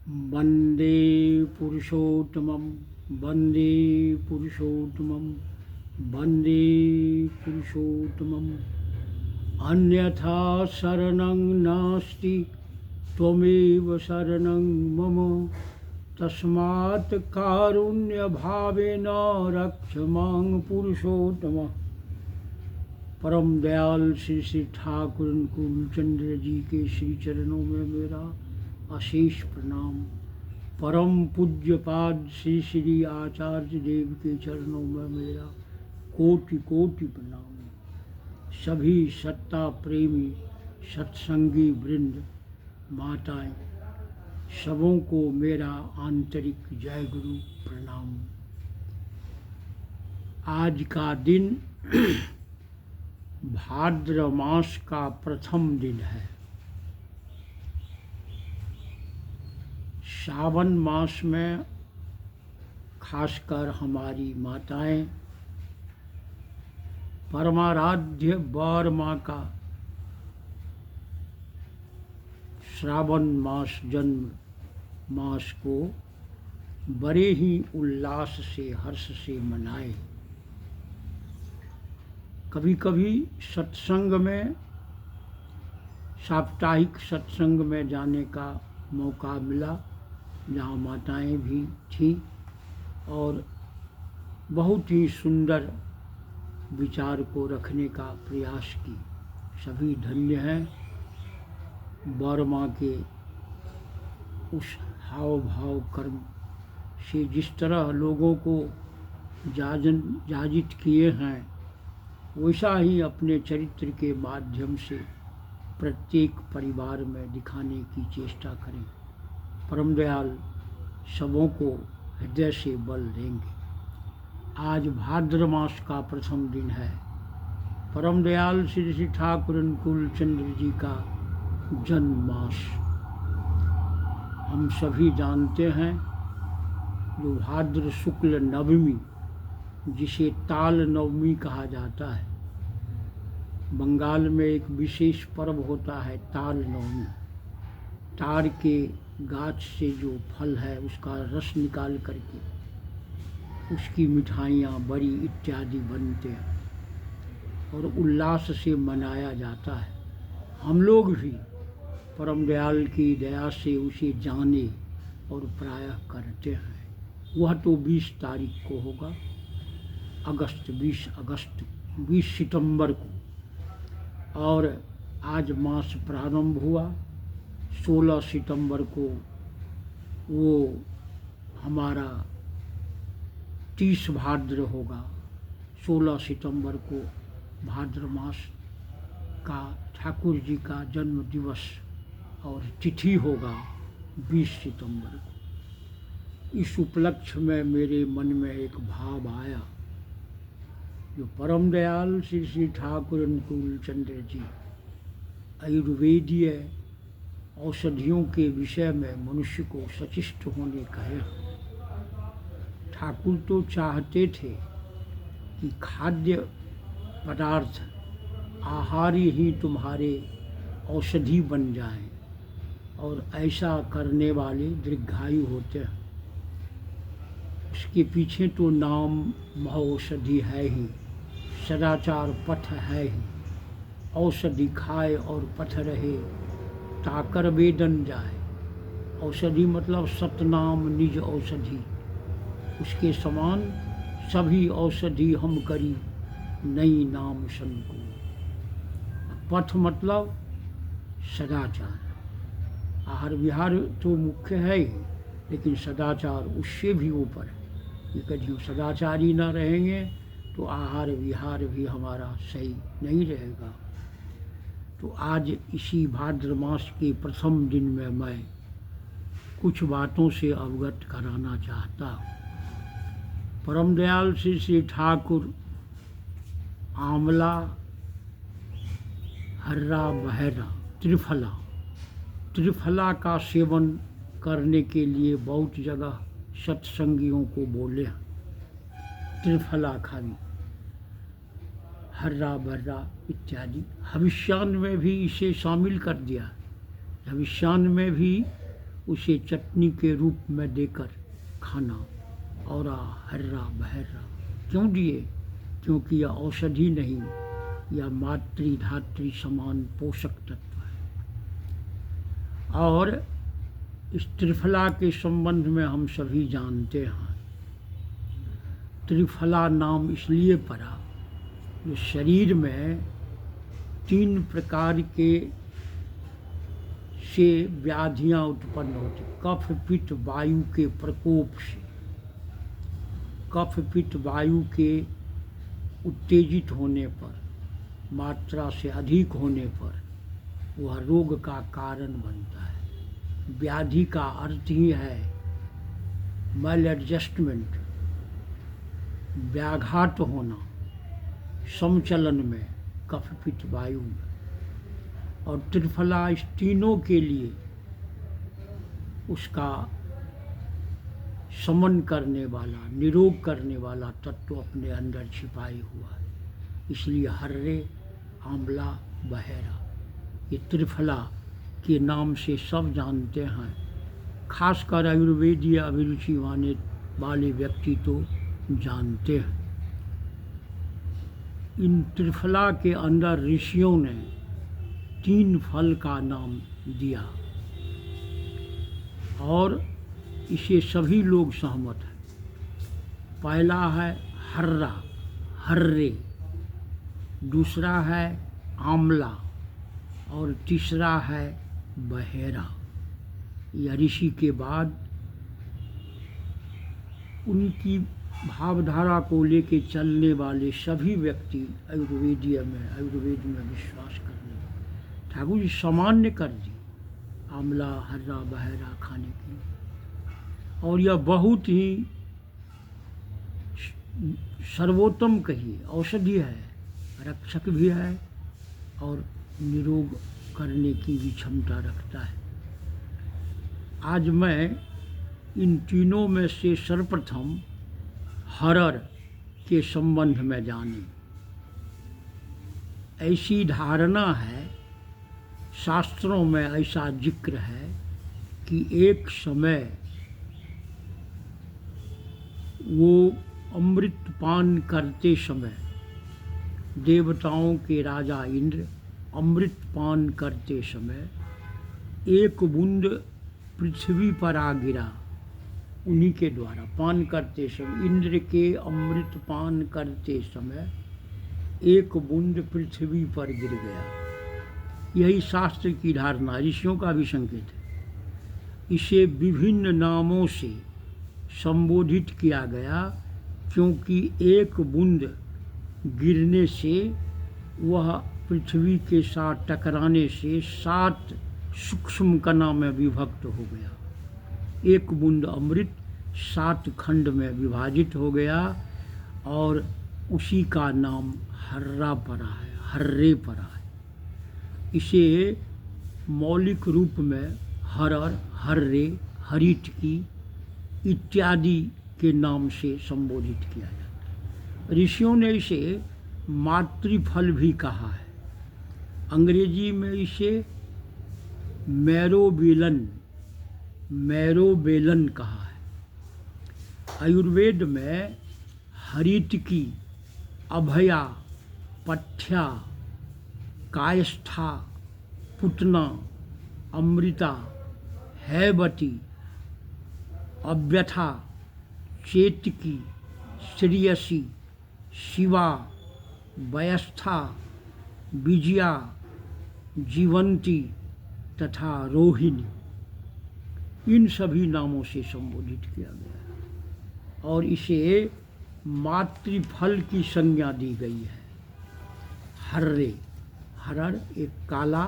वन्दे पुरुषोत्तमं वन्दे पुरुषोत्तमं वन्दे पुरुषोत्तमम् अन्यथा शरणं नास्ति त्वमेव शरणं मम तस्मात् कारुण्यभावेन रक्ष मां पुरुषोत्तम। परम दयाल श्री श्री ठाकुर कुलचंद्र जी के श्री चरणों में मेरा अशेष प्रणाम। परम पूज्यपाद श्री श्री आचार्य देव के चरणों में मेरा कोटि कोटि प्रणाम। सभी सत्ता प्रेमी सत्संगी वृंद, माताएं, सबों को मेरा आंतरिक जय गुरु प्रणाम। आज का दिन भाद्र मास का प्रथम दिन है। सावन मास में खासकर हमारी माताएं परमाराध्य बार माँ का श्रावण मास जन्म मास को बड़े ही उल्लास से हर्ष से मनाए। कभी कभी सत्संग में साप्ताहिक सत्संग में जाने का मौका मिला, जहाँ माताएं भी थीं और बहुत ही सुंदर विचार को रखने का प्रयास की। सभी धन्य हैं बर्मा के उस हाव भाव कर्म से जिस तरह लोगों को जाजित किए हैं, वैसा ही अपने चरित्र के माध्यम से प्रत्येक परिवार में दिखाने की चेष्टा करें। परम दयाल सबों को हृदय से बल देंगे। आज भाद्र मास का प्रथम दिन है। परम दयाल श्री श्री ठाकुर कुलचंद्र जी का जन्म मास हम सभी जानते हैं। जो भाद्र शुक्ल नवमी, जिसे ताल नवमी कहा जाता है, बंगाल में एक विशेष पर्व होता है ताल नवमी। तार के गाछ से जो फल है उसका रस निकाल करके उसकी मिठाइयाँ बड़ी इत्यादि बनते हैं और उल्लास से मनाया जाता है। हम लोग भी परम दयाल की दया से उसे जाने और प्रायः करते हैं। वह तो 20 तारीख को होगा, 20 सितंबर को, और आज मास प्रारंभ हुआ। 16 सितंबर को वो हमारा 30 भाद्र होगा। 16 सितंबर को भाद्र मास का ठाकुर जी का जन्म दिवस और तिथि होगा 20 सितंबर को। इस उपलक्ष्य में मेरे मन में एक भाव आया। जो परम दयाल श्री श्री ठाकुर कुलचंद्र जी आयुर्वेदीय औषधियों के विषय में मनुष्य को सचेष्ट होने कहे। ठाकुर तो चाहते थे कि खाद्य पदार्थ आहार ही तुम्हारे औषधि बन जाएं, और ऐसा करने वाले दीर्घायु होते हैं। उसके पीछे तो नाम महौषधि है ही, सदाचार पथ है ही। औषधि खाए और पथ रहे, ताकर वेदन जाए। औषधि मतलब सतनाम निज औषधि। उसके समान सभी औषधि हम करी, नई नाम संको। पथ मतलब सदाचार। आहार विहार तो मुख्य है ही, लेकिन सदाचार उससे भी ऊपर है। कि कभी हम सदाचारी न रहेंगे तो आहार विहार भी हमारा सही नहीं रहेगा। तो आज इसी भाद्र मास के प्रथम दिन में मैं कुछ बातों से अवगत कराना चाहता हूँ। परम दयाल श्री श्री ठाकुर आंवला, हर्रा, बहरा, त्रिफला का सेवन करने के लिए बहुत जगह सत्संगियों को बोले हैं। त्रिफला खावी, हर्रा बर्रा इत्यादि। हविष्यान में भी इसे शामिल कर दिया। हविष्यान में भी उसे चटनी के रूप में देकर खाना। औरा हर्रा बहर्रा क्यों दिए? क्योंकि यह औषधि नहीं, यह मातृ धात्री समान पोषक तत्व है। और इस त्रिफला के संबंध में हम सभी जानते हैं। त्रिफला नाम इसलिए पड़ा, जो शरीर में 3 प्रकार के से व्याधियां उत्पन्न होती। कफ पित्त वायु के प्रकोप से, कफ पित्त वायु के उत्तेजित होने पर, मात्रा से अधिक होने पर वह रोग का कारण बनता है। व्याधि का अर्थ ही है मैल एडजस्टमेंट, व्याघात होना समचलन में, कफ पित्त वायु में। और त्रिफला इस तीनों के लिए उसका शमन करने वाला, निरोग करने वाला तत्व अपने अंदर छिपाए हुआ है। इसलिए हर्रे, आंवला, बहेरा, ये त्रिफला के नाम से सब जानते हैं। खासकर आयुर्वेदीय अभिरुचि वाले व्यक्ति तो जानते हैं। इन त्रिफला के अंदर ऋषियों ने 3 फल का नाम दिया और इसे सभी लोग सहमत हैं। पहला है हर्रा, हर्रे, दूसरा है आंवला और तीसरा है बहेरा। यह ऋषि के बाद उनकी भावधारा को लेके चलने वाले सभी व्यक्ति आयुर्वेद में विश्वास करने लगे। ठाकुर जी सामान्य कर दी आंवला, हर्रा, बहेरा खाने की। और यह बहुत ही सर्वोत्तम कहिए औषधि है, रक्षक भी है और निरोग करने की भी क्षमता रखता है। आज मैं इन तीनों में से सर्वप्रथम हरर के संबंध में जाने। ऐसी धारणा है, शास्त्रों में ऐसा जिक्र है कि एक समय वो अमृत पान करते समय, देवताओं के राजा इंद्र अमृत पान करते समय एक बूंद पृथ्वी पर आ गिरा। उन्हीं के द्वारा पान करते समय, इंद्र के अमृत पान करते समय एक बूंद पृथ्वी पर गिर गया। यही शास्त्र की धारणा, ऋषियों का भी संकेत है। इसे विभिन्न नामों से संबोधित किया गया क्योंकि एक बूंद गिरने से वह पृथ्वी के साथ टकराने से 7 सूक्ष्म कणा में विभक्त हो गया। एक बूंद अमृत 7 खंड में विभाजित हो गया और उसी का नाम हर्रा पड़ा है, हर्रे पड़ा है। इसे मौलिक रूप में हरर, हर्रे, हरिटकी इत्यादि के नाम से संबोधित किया जाता है। ऋषियों ने इसे मातृफल भी कहा है। अंग्रेजी में इसे मैरोबेलन कहा है। आयुर्वेद में हरितकी, अभया, पथ्या, कायस्था, पुतना, अमृता, हैवती, अव्यथा, चेतकी, श्रेयसी, शिवा, वयस्था, विजया, जीवंती तथा रोहिणी, इन सभी नामों से संबोधित किया गया है और इसे मातृफल की संज्ञा दी गई है। हर्रे, हरर एक काला,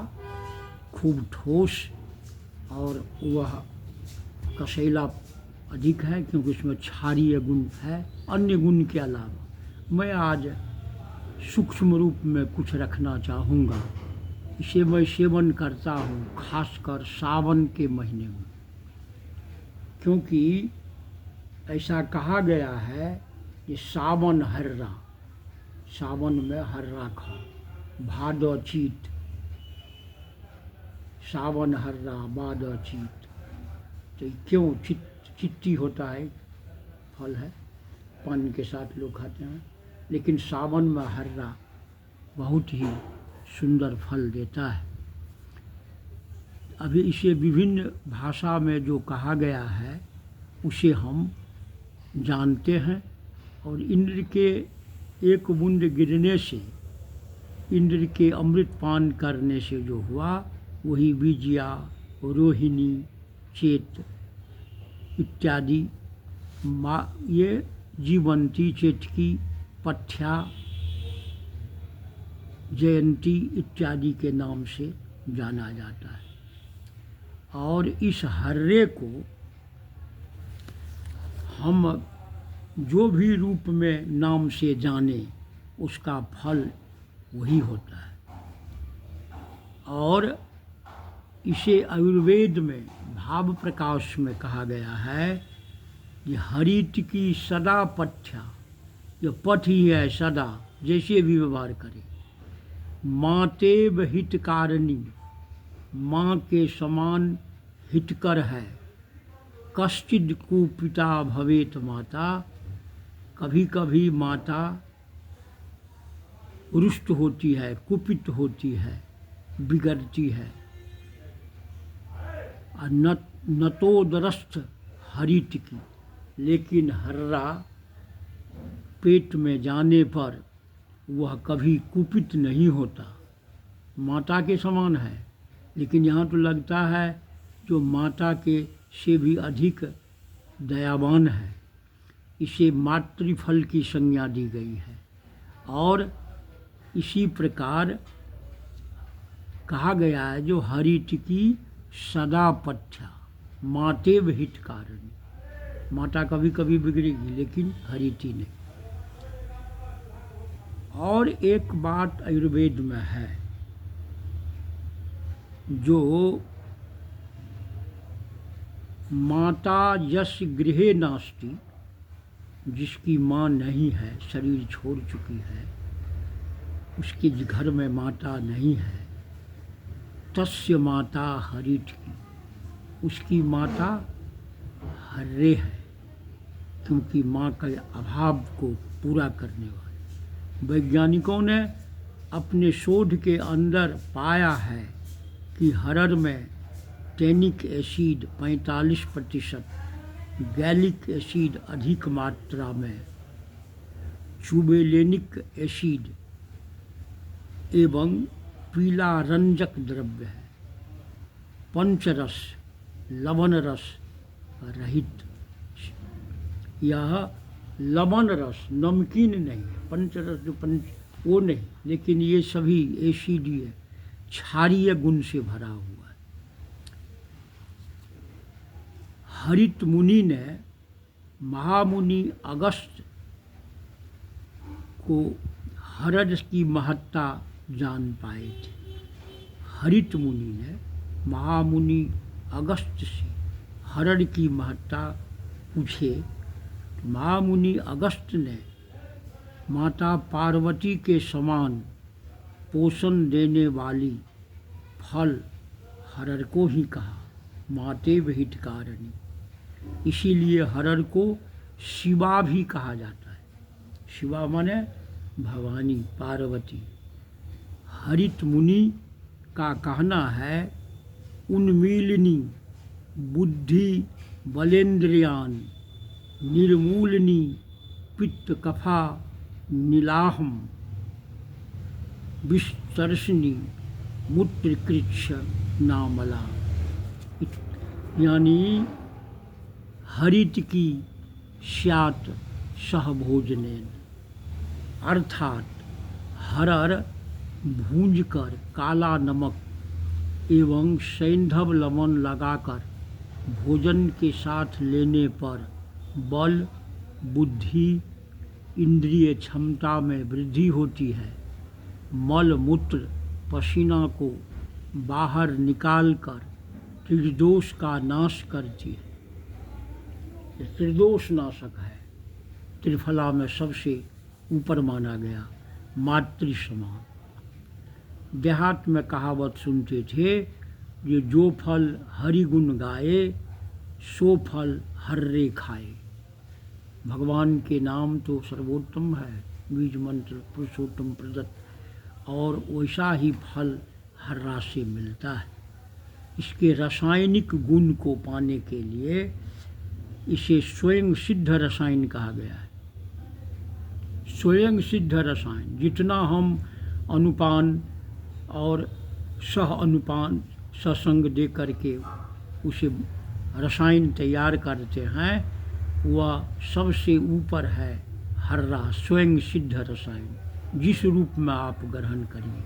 खूब ठोस और वह कसेला अधिक है क्योंकि उसमें क्षारीय गुण है। अन्य गुण के अलावा मैं आज सूक्ष्म रूप में कुछ रखना चाहूँगा। इसे मैं सेवन करता हूँ खासकर सावन के महीने में, क्योंकि ऐसा कहा गया है कि सावन हर्रा, सावन में हर्रा खाओ, भादो चीत, सावन हर्रा भादो चीत। तो क्यों चिट्टी होता है, फल है, पान के साथ लोग खाते हैं, लेकिन सावन में हर्रा बहुत ही सुंदर फल देता है। अभी इसे विभिन्न भाषा में जो कहा गया है उसे हम जानते हैं, और इंद्र के एक बूंद गिरने से, इंद्र के अमृत पान करने से जो हुआ वही विजया, रोहिणी, चेत इत्यादि ये जीवंती, चेतकी, पथ्या, जयंती इत्यादि के नाम से जाना जाता है। और इस हर्रे को हम जो भी रूप में नाम से जाने उसका फल वही होता है। और इसे आयुर्वेद में भाव प्रकाश में कहा गया है कि हरित की सदा पथ्या, ये पथ ही है सदा, जैसे भी व्यवहार करे, मातेव हितकारिणी, माँ के समान हितकर है, कश्चिद कुपिता भवेत माता, कभी कभी माता रुष्ट होती है, कुपित होती है, बिगड़ती है। नतोदरस्थ हरित की, लेकिन हर्रा पेट में जाने पर वह कभी कुपित नहीं होता, माता के समान है। लेकिन यहाँ तो लगता है जो माता के से भी अधिक दयावान है, इसे मातृफल की संज्ञा दी गई है। और इसी प्रकार कहा गया है जो हरित की सदा पथ्या, मातेव हितकारिणी, माता कभी कभी बिगड़ेगी लेकिन हरिति नहीं। और एक बात आयुर्वेद में है जो माता यश गृहे नास्ति, जिसकी माँ नहीं है, शरीर छोड़ चुकी है, उसके घर में माता नहीं है, तस्य माता हरित की, उसकी माता हर्रे है, क्योंकि माँ के अभाव को पूरा करने वाले। वैज्ञानिकों ने अपने शोध के अंदर पाया है कि हरड़ में टैनिक एसिड 45%, गैलिक एसिड अधिक मात्रा में, चुबेलेनिक एसिड एवं पीला रंजक द्रव्य है, पंचरस, लवण रस रहित। यह लवण रस नमकीन नहीं, पंचरस जो वो नहीं, लेकिन ये सभी एसिडीय क्षारीय गुण से भरा हुआ है। हरित मुनि ने महामुनि अगस्त को हरड़ की महत्ता जान पाए थे। हरित मुनि ने महामुनि अगस्त से हरड़ की महत्ता पूछे। महामुनि अगस्त ने माता पार्वती के समान पोषण देने वाली फल हरड़ को ही कहा, मातेव हितकारिणी। इसीलिए हरड़ को शिवा भी कहा जाता है। शिवा माने भवानी, पार्वती। हरित मुनि का कहना है उन्मीलिनी बुद्धि बलेन्द्रियान, निर्मूलनी पित्त कफा नीलाहम, विस्तरसनी मूत्रकृच्छ नामला। यानी हरित की स्यात सहभोजनेन, अर्थात हरड़ भूंजकर काला नमक एवं सैंधव लवण लगाकर भोजन के साथ लेने पर बल, बुद्धि, इंद्रिय क्षमता में वृद्धि होती है। मल मूत्र पसीना को बाहर निकालकर त्रिदोष का नाश करती है। ये त्रिदोष नाशक है, त्रिफला में सबसे ऊपर माना गया, मातृ समान। देहात में कहावत सुनते थे, ये जो फल हरि गुण गाए सो फल हर्रे खाए। भगवान के नाम तो सर्वोत्तम है, बीज मंत्र पुरुषोत्तम प्रदत्त, और वैसा ही फल हर्रा से मिलता है। इसके रासायनिक गुण को पाने के लिए इसे स्वयं सिद्ध रसायन कहा गया है। स्वयं सिद्ध रसायन, जितना हम अनुपान और सह अनुपान ससंग दे करके उसे रसायन तैयार करते हैं, वह सबसे ऊपर है हर्रा, स्वयं सिद्ध रसायन, जिस रूप में आप ग्रहण करिए।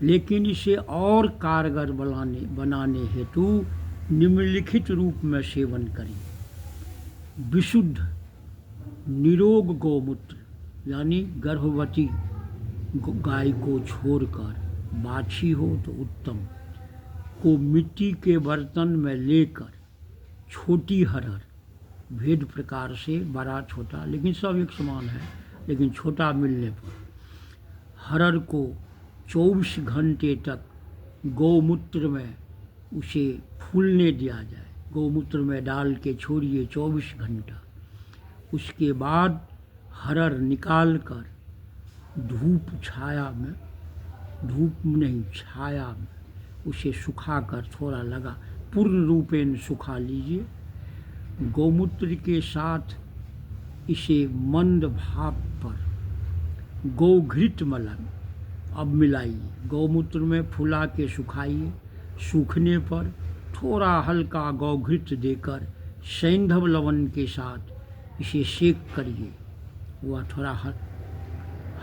लेकिन इसे और कारगर बनाने हेतु निम्नलिखित रूप में सेवन करिए। विशुद्ध निरोग गौमूत्र, यानी गर्भवती गाय को छोड़कर, बाछी हो तो उत्तम, को मिट्टी के बर्तन में लेकर छोटी हरर, भेद प्रकार से बड़ा छोटा, लेकिन सब एक समान है, लेकिन छोटा मिलने पर हरर को 24 घंटे तक गौमूत्र में उसे फूलने दिया जाए। गौमूत्र में डाल के छोड़िए 24 घंटा। उसके बाद हरर निकाल कर धूप छाया में, धूप नहीं छाया में उसे सुखाकर थोड़ा लगा, पूर्ण रूपेण सुखा लीजिए। गौमूत्र के साथ इसे मंद भाप पर गौघृत मलन अब मिलाइए। गौमूत्र में फुला के सुखाइए। सूखने पर थोड़ा हल्का गौघृत देकर सैंधव लवण के साथ इसे सेक करिए। वह थोड़ा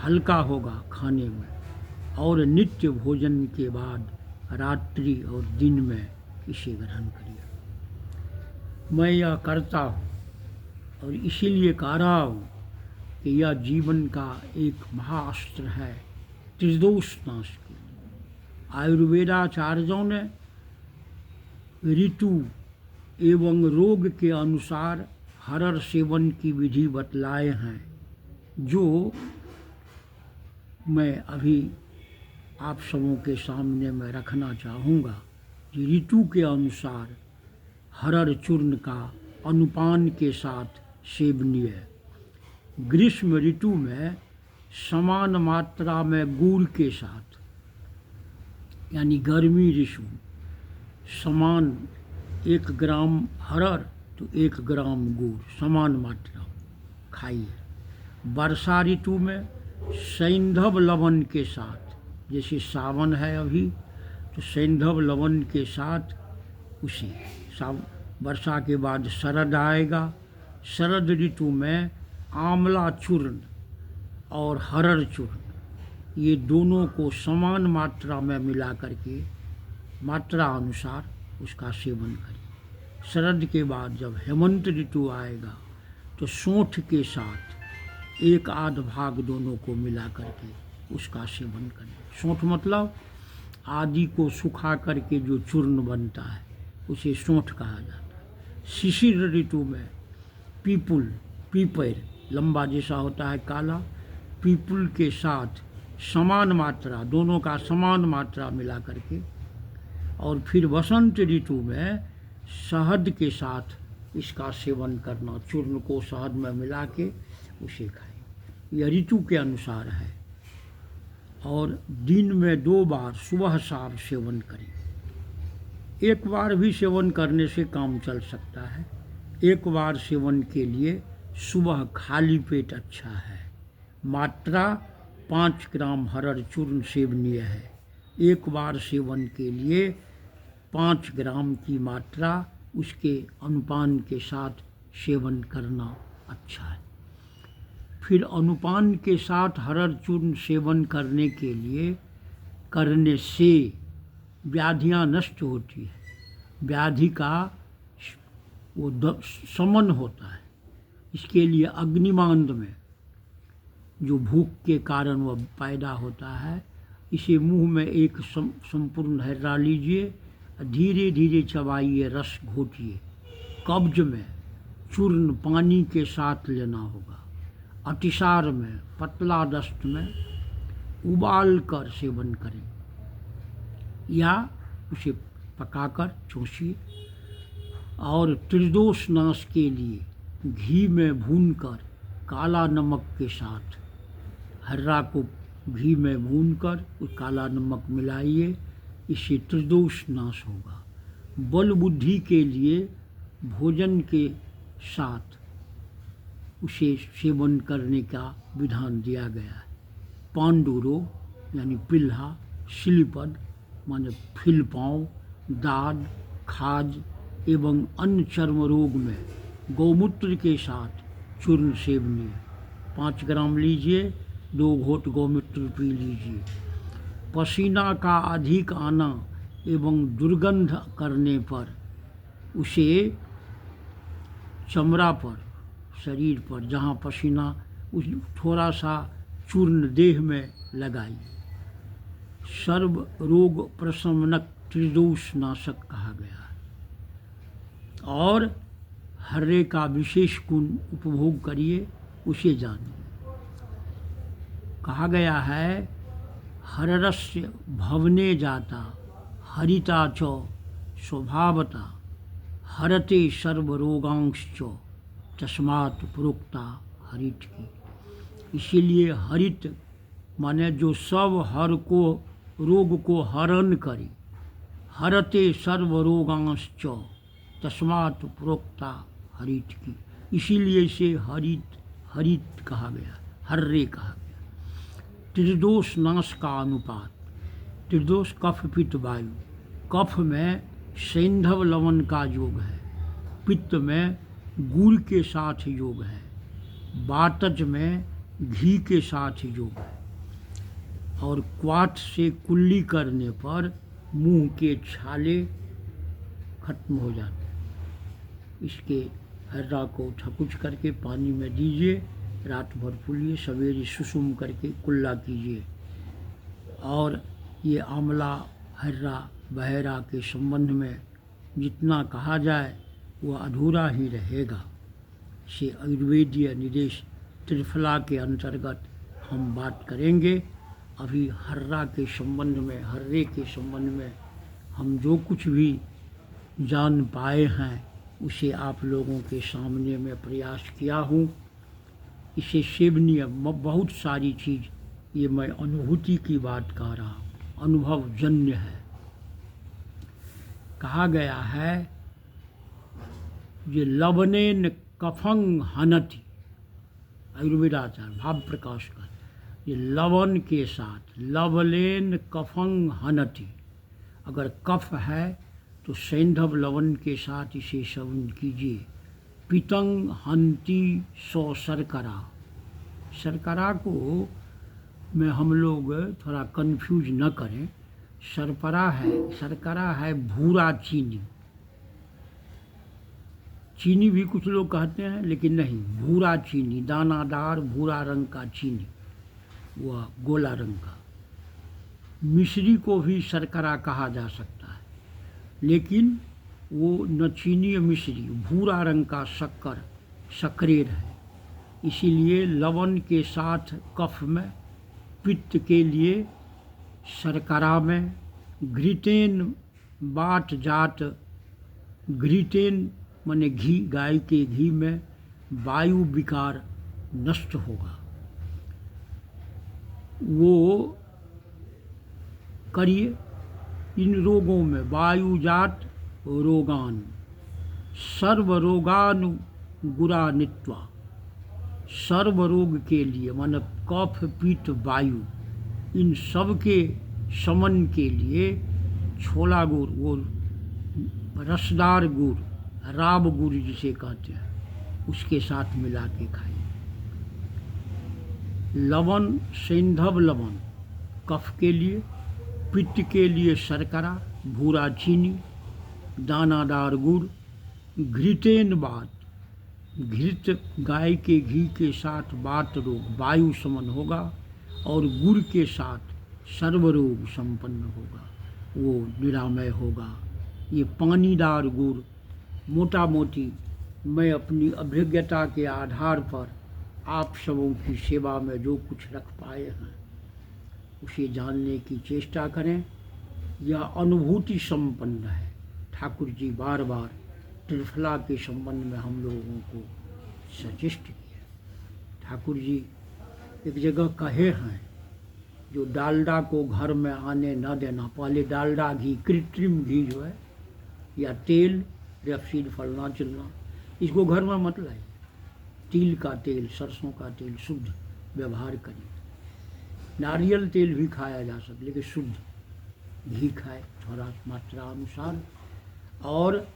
हल्का होगा खाने में। और नित्य भोजन के बाद रात्रि और दिन में इसे ग्रहण करिए। मैं यह करता हूँ और इसीलिए कह रहा हूँ कि यह जीवन का एक महाअस्त्र है त्रिदोष नाश के लिए। आयुर्वेदाचार्यों ने ऋतु एवं रोग के अनुसार हरर सेवन की विधि बतलाए हैं, जो मैं अभी आप सबों के सामने में रखना चाहूँगा। ऋतु के अनुसार हरर चूर्ण का अनुपान के साथ सेवनीय है। ग्रीष्म ऋतु में समान मात्रा में गुड़ के साथ, यानी गर्मी ऋतु समान 1 ग्राम हरर तो 1 ग्राम गुड़ समान मात्रा खाइए। वर्षा ऋतु में सैंधव लवण के साथ, जैसे सावन है अभी, तो सैंधव लवण के साथ उसे वर्षा के बाद शरद आएगा। शरद ऋतु में आंवला चूर्ण और हरर चूर्ण, ये दोनों को समान मात्रा में मिला करके मात्रा अनुसार उसका सेवन करिए। शरद के बाद जब हेमंत ऋतु आएगा तो सौंठ के साथ 1/2 भाग दोनों को मिला करके उसका सेवन करें। सौंठ मतलब आदि को सुखा करके जो चूर्ण बनता है उसे सौंठ कहा जाता है। शिशिर ऋतु में पीपल लंबा जैसा होता है काला, पीपल के साथ समान मात्रा, दोनों का समान मात्रा मिला करके, और फिर वसंत ऋतु में शहद के साथ इसका सेवन करना। चूर्ण को शहद में मिला के उसे खाएं। यह ऋतु के अनुसार है। और दिन में 2 बार सुबह शाम सेवन करें। 1 बार भी सेवन करने से काम चल सकता है। 1 बार सेवन के लिए सुबह खाली पेट अच्छा है। मात्रा 5 ग्राम हरर चूर्ण सेवनीय है। 1 बार सेवन के लिए 5 ग्राम की मात्रा उसके अनुपान के साथ सेवन करना अच्छा है। फिर अनुपान के साथ हरर चूर्ण सेवन करने से व्याधियाँ नष्ट होती है। व्याधि का वो शमन होता है। इसके लिए अग्निमांद में जो भूख के कारण वह पैदा होता है, इसे मुंह में एक संपूर्ण हर्रा लीजिए, धीरे धीरे चबाइए, रस घोटिए। कब्ज में चूर्ण पानी के साथ लेना होगा। अतिसार में, पतला दस्त में उबाल कर सेवन करें या उसे पकाकर चूसिए। और त्रिदोष नाश के लिए घी में भूनकर काला नमक के साथ हर्रा को घी में भूनकर उस काला नमक मिलाइए, इससे त्रिदोष नाश होगा। बल बुद्धि के लिए भोजन के साथ उसे सेवन करने का विधान दिया गया है। पांडु रोग यानी पिल्हा, सिलिपद माने फिलपाँव, दाद, खाज एवं अन्य चर्म रोग में गौमूत्र के साथ चूर्ण सेवनीय। 5 ग्राम लीजिए, 2 घोंट गौमूत्र पी लीजिए। पसीना का अधिक आना एवं दुर्गंध करने पर उसे चमड़ा पर, शरीर पर जहाँ पसीना, उस थोड़ा सा चूर्ण देह में लगाइए। सर्व रोग प्रशमनक त्रिदोष नाशक कहा गया है। और हर्रे का विशेष गुण उपभोग करिए, उसे जानिए। कहा गया है हररस्य भवने जाता हरिता च स्वभावता हरते सर्वरोगांश्च तस्मात् प्रोक्ता हरित की। इसीलिए हरित माने जो सब रोग को हरण करे। हरते सर्वरोगांश्च तस्मात् प्रोक्ता हरित की, इसीलिए इसे हरित कहा गया, हर्रे कहा गया। त्रिदोष नाश का अनुपात। त्रिदोष कफ पित्त वायु। कफ में सैंधव लवण का योग है, पित्त में गुड़ के साथ योग है, वातज में घी के साथ योग है, और क्वाथ से कुल्ली करने पर मुंह के छाले खत्म हो जाते हैं। इसके हर्रा को ठकुच करके पानी में दीजिए, रात भर फूलिए, सवेरे सुसुम करके कुल्ला कीजिए। और ये आंवला हर्रा बहेरा के संबंध में जितना कहा जाए वह अधूरा ही रहेगा। से आयुर्वेदीय निर्देश त्रिफला के अंतर्गत हम बात करेंगे। अभी हर्रा के संबंध में, हर्रे के संबंध में हम जो कुछ भी जान पाए हैं उसे आप लोगों के सामने में प्रयास किया हूँ। इसे सेवनीय बहुत सारी चीज़, ये मैं अनुभूति की बात कह रहा हूँ, अनुभवजन्य है। कहा गया है ये लवनेन कफं हनति, आयुर्वेदाचार्य भाव प्रकाश का, ये लवण के साथ, लवलेन कफं हनति, अगर कफ है तो सैंधव लवण के साथ इसे सेवन कीजिए। पितंग हंति सौ शर्करा। शर्करा को में हम लोग थोड़ा कंफ्यूज न करें। शर्करा है भूरा चीनी। चीनी भी कुछ लोग कहते हैं, लेकिन नहीं, भूरा चीनी, दानादार भूरा रंग का चीनी, वह गोला रंग का। मिश्री को भी शर्करा कहा जा सकता है, लेकिन वो न चीनी मिश्री, भूरा रंग का शक्कर, शक्करेर है। इसीलिए लवण के साथ कफ में, पित्त के लिए शर्करा में, घृतेन बाट जात, घृतेन माने घी, गाय के घी में वायु विकार नष्ट होगा, वो करिए। इन रोगों में वायुजात रोगान सर्वरोगानुगुरानित्वा, सर्व रोग के लिए माने कफ पित्त वायु, इन सब के शमन के लिए छोला गुड़, वो रसदार गुड़, राब गुड़ जिसे कहते हैं, उसके साथ मिला के खाइए। लवण, सैंधव लवण कफ के लिए, पित्त के लिए शर्करा, भूरा चीनी, दानादार गुड़, घृतेन बात, घृत गाय के घी के साथ वात रोग वायु शमन होगा, और गुड़ के साथ सर्वरोग संपन्न होगा, वो निरामय होगा। ये पानीदार गुड़ मोटा मोटी मैं अपनी अभिज्ञता के आधार पर आप सबों की सेवा में जो कुछ रख पाए हैं उसे जानने की चेष्टा करें। यह अनुभूति संपन्न है। ठाकुर जी बार बार त्रिफला के संबंध में हम लोगों को सचेष्ट किया। ठाकुर जी एक जगह कहे हैं, जो डालडा को घर में आने न देना, पहले डालडा घी, कृत्रिम घी जो है, या तेल, रेपसीड, फलना चिलना, इसको घर में मत लाइए। तिल का तेल, सरसों का तेल शुद्ध व्यवहार करिए। नारियल तेल भी खाया जा सकता, लेकिन शुद्ध घी खाए थोड़ा मात्रा अनुसार। और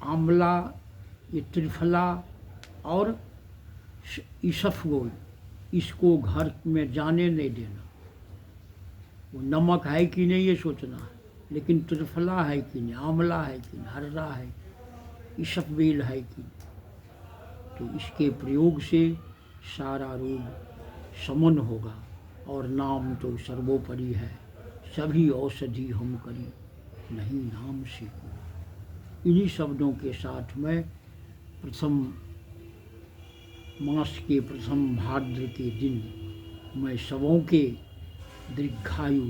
आंवला, ये त्रिफला और इसबगोल, इसको घर में जाने नहीं देना। वो नमक है कि नहीं ये सोचना है, लेकिन त्रिफला है कि नहीं, आंवला है कि नहीं, हर्रा है, इसबगोल है कि नहीं, तो इसके प्रयोग से सारा रोग शमन होगा। और नाम तो सर्वोपरि है, सभी औषधि हम करी, नहीं नाम से को। इन्हीं शब्दों के साथ में प्रथम मास के प्रथम भाद्र के दिन मैं सबों के दीर्घायु,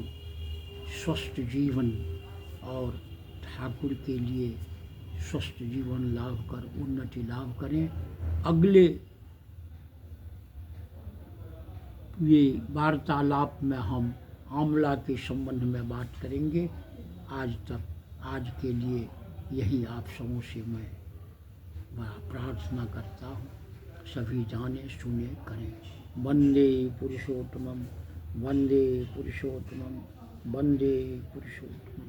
स्वस्थ जीवन और ठाकुर के लिए स्वस्थ जीवन लाभ कर उन्नति लाभ करें। अगले ये वार्तालाप में हम आंवला के संबंध में बात करेंगे। आज के लिए यही आप सबों से मैं प्रार्थना करता हूँ, सभी जाने सुने करें। वंदे पुरुषोत्तमम, वंदे पुरुषोत्तमम, वंदे पुरुषोत्तमम।